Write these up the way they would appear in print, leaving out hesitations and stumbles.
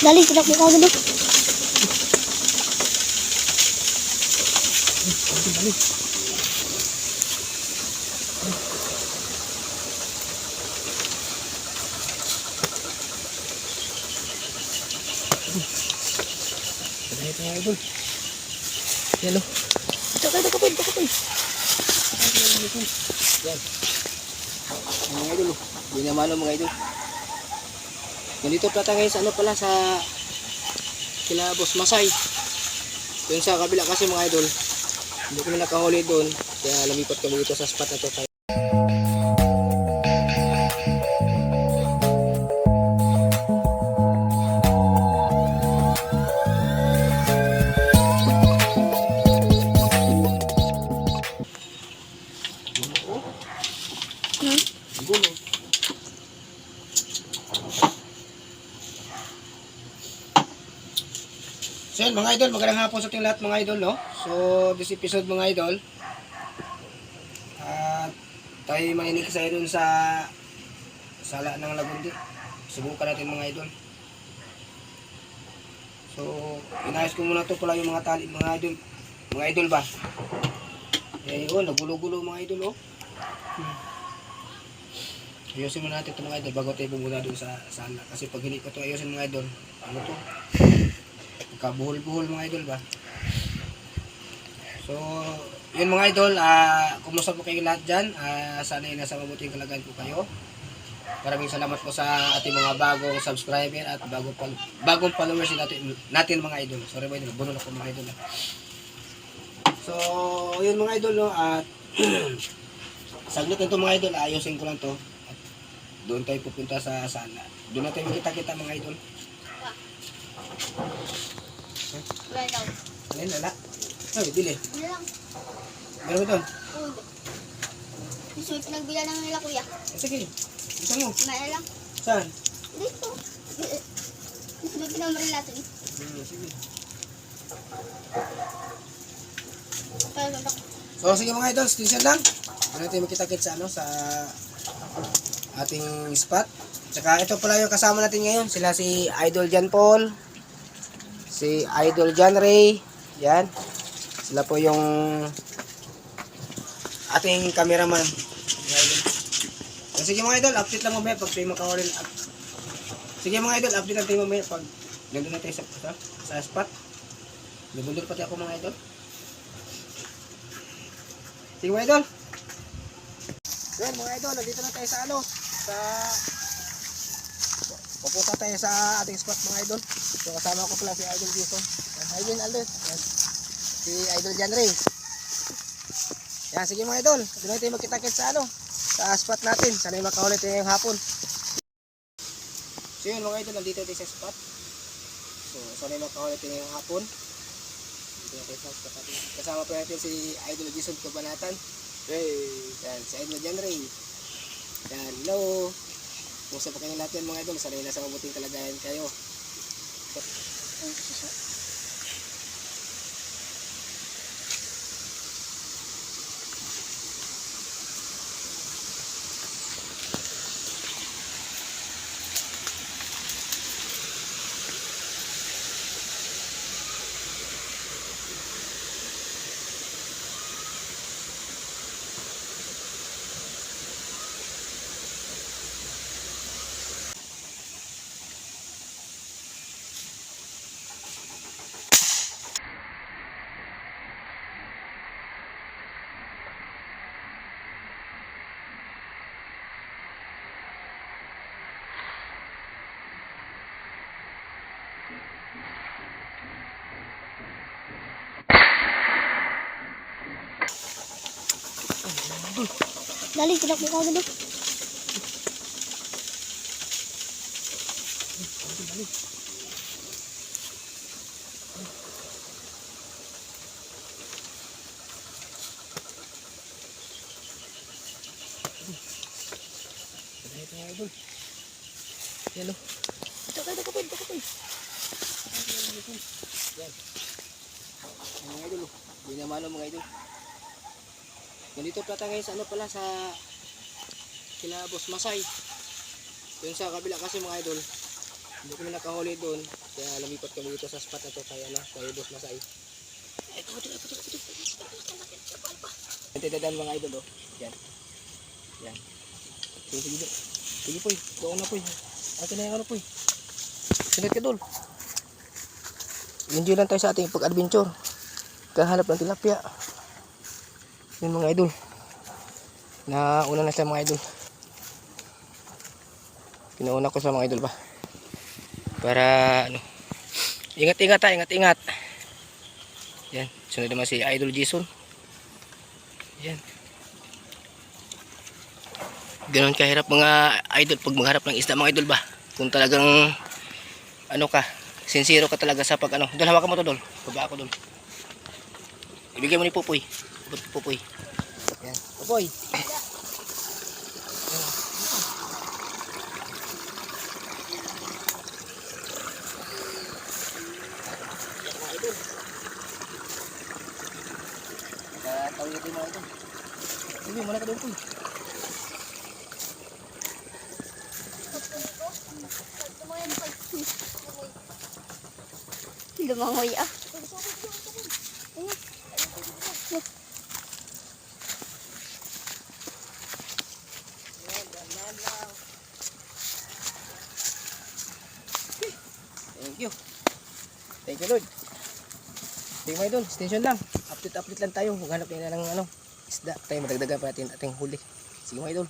Dali, tidak mo ka gano'n. Dali ito mga idol. Yan o. Ito kapoy. Yan. Mga idol o. Hindi naman o mga idol. Ganito pala tayo ngayon sa ano pala sa kila Boss Masay. Doon sa kabila kasi mga idol, hindi kami nakahuli doon. Kaya lumipat kami dito sa spot na to. Gulo. So yun mga idol, magandang hapon sa ating lahat mga idol, no? So this episode mga idol, tayo maninig sa idol sa sala ng Lagundi. Subukan natin mga idol. So inayos ko muna to pala yung mga tali mga idol ba? Eh yun, nagulo-gulo mga idol, oh. Ayusin muna natin ito mga idol bago tayo pumunta doon sa sala. Kasi pag hindi ko ito ayusin mga idol, ano to? Kabuhol-buhol mga idol ba? So, yun mga idol, kumusta po kayo lahat dyan? Sana ay nasa mabuting kalagayan po kayo. Maraming salamat po sa ating mga bagong subscriber at bagong followers natin mga idol. Sorry mga idol, bunol ako mga idol. So, yun mga idol, no? At saglit ito mga idol, ayusin ko lang to. At doon tayo pupunta sa sala. Doon na tayo kita-kita mga idol. Wala daw. Alin, wala. Ay, bili. Ano lang? Meron mo doon? Oo. Gusto mo pinagbila ng nila kuya? Sige, isa mo. Maya lang. Saan? Dito. Gusto mo pinamari natin. Sige. Parang So, sige mga idol, station lang. Ano natin makita-kit sa ano, sa ating spot. Tsaka ito pala yung kasama natin ngayon. Sila si Idol John Paul, si Idol John Ray. Yan. Sila po yung ating cameraman. So, sige mga idol, update lang mamaya pag tayo makahuli. Sige mga idol, update lang tayo mamaya pag nandun na tayo sa spot. Nabundol pati ako mga idol. Sige mga idol. Yan mga idol, nandito na tayo sa ano, pupunta tayo sa ating spot mga idol. So kasama ko pala si Idol dito. Idol Aldous. Yan. Si Idol John Ray. Yan, sige mga idol. Doon natin magkita-kit sa ano, sa spot natin. Sana yung makahuli tayo yung hapon. So yun mga idol, nandito tayo sa spot. So sana yung makahuli tayo yung hapon. Dito natin sa spot natin. Kasama pa natin si Idol Jason Kabanatan. Hey, yan, si Idol John Ray. Yan, hello. Kumusta pa kayo lahat yan mga idol? Sana yung nasa mabuting kalagayan kayo. Dali, tidak mo ka gano'n. Yan o. Ito kapoy. Yan. Mga idol o. Hindi naman o mga idol. Ganito pala tayo ngayon sa ano pala sa kila Boss Masay. Doon sa kabila kasi mga idol, hindi kami nakahuli doon. Kaya lumipat kami dito sa spot na to kay ano, kay Boss Masay. Tindadan mga idol, oh. Yan. Yan. Sige. Sige po, doon na po. Akin na yung ano po. Sunod ka dol. Enjoy lang tayo sa ating pag-adventure. Kahanap ng tilapia. Yan mga idol. Nauna na siya mga idol. Pinauna ko sa mga idol ba. Para ano. Ingat-ingat ha, ingat-ingat. Yan, sunod naman si Idol Jason. Yan. Ganon kahirap mga idol pag magharap ng isda mga idol ba. Kung talagang ano ka, sincero ka talaga sa pag ano. Dol, hawakan mo to dol. Baba ako dol. Ibigay mo ni Pupoy. Pupoy. Yan. Pupoy. Tawag ito mga ito. Hindi, muna ka doon po. Lumangoy ah. Thank you. Thank you Lord. Sige mga idol, station lang. Update lang tayo. Maghanap na ng ano, isda. Tayo madagdagan pa natin ating huli. Sige mga idol.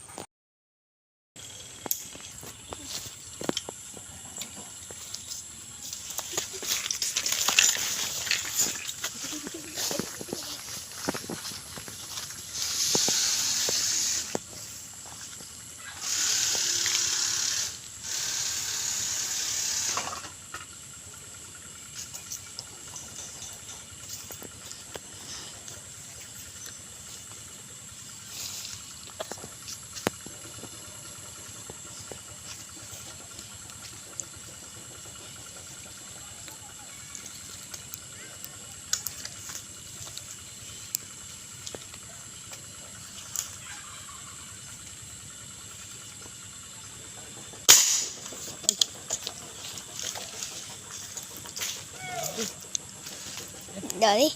Dali.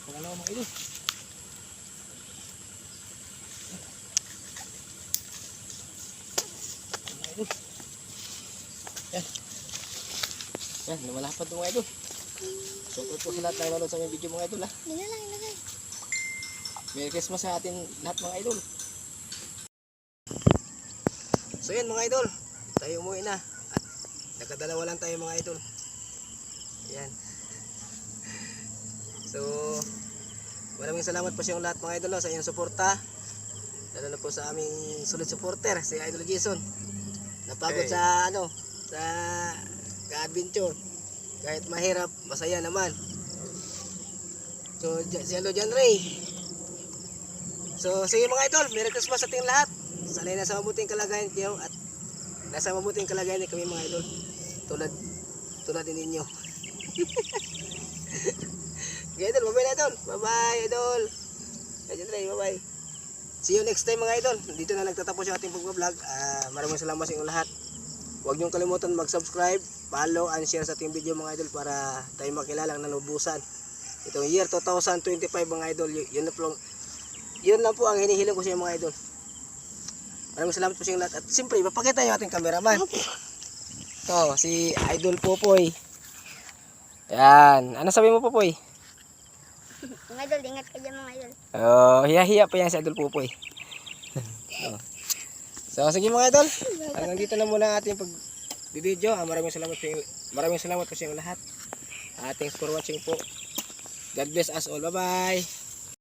Pangalawa mga idol. Yan. Yan, lumalapad mga idol. So, po sa lahat na nanonood sa aming video mga idol ha. Ilagay. Merry Christmas sa atin lahat mga idol. So yan mga idol, tayo umuwi na. At nakadalawa lang tayo mga idol. Yan. So, maraming salamat po sa inyong lahat mga idol sa inyong suporta. Lalo na po sa aming solid supporter, si Idol Jason. Napagod sa ano, sa ka-adventure. Kahit mahirap, masaya naman. So, si Hello John Ray. So, sige mga idol, Merry Christmas sa ating lahat. Sana'y nasa mabuting kalagayan kayo at nasa mabuting kalagayan din kami mga idol. Tulad din ninyo. Okay idol, bye-bye na idol. Bye-bye idol. John Ray, bye-bye. See you next time mga idol. Dito na nagtatapos yung ating pag-vlog. Maraming salamat sa inyong lahat. Huwag niyong kalimutan mag-subscribe, follow, and share sa ating video mga idol para tayo makilala ng nalubusan. Itong year 2025 mga idol, yun lang po ang hinihiling ko sa inyo mga idol. Maraming salamat po sa inyong lahat. At siyempre, ipapakita yung ating cameraman. Ito, si Idol Popoy. Yan. Ano sabi mo Popoy? Mga idol, ingat ka dyan mga idol. Hiya-hiya pa yan si Idol Popoy. So, sige mga idol. Hanggang dito na muna ang ating pag-video. Maraming salamat po sa inyong lahat. Thanks for watching po. God bless us all. Bye-bye.